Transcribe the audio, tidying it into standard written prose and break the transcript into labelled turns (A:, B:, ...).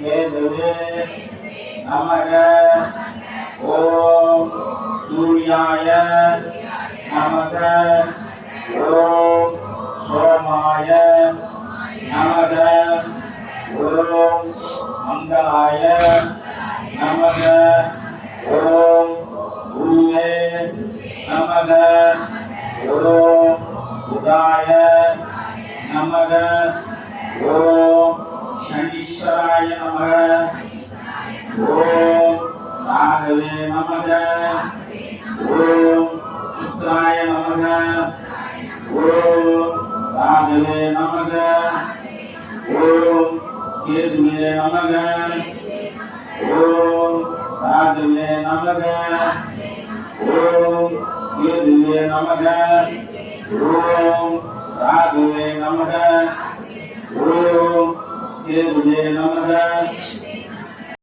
A: கேதுவே நமக. ஓம் சூர்யாய நமக. ஓம் சோமாய நமக. ஓம் மங்களாய நமக. ஓம் குருவே நமக. ஓம் புதாய நமக. ஓம் சனீஸ்வராய நமக. ஓம் ராகவே நமக. ஓம் சுத்ராய நமக. ஓம் ராகவே நமக. ஓம் கேதுவே நமக. ஓம் ராகவே நமக. ஓம் கேதுவே நமக. ஓம் ராகவே நமக. ஓம் கேதுவே நமக.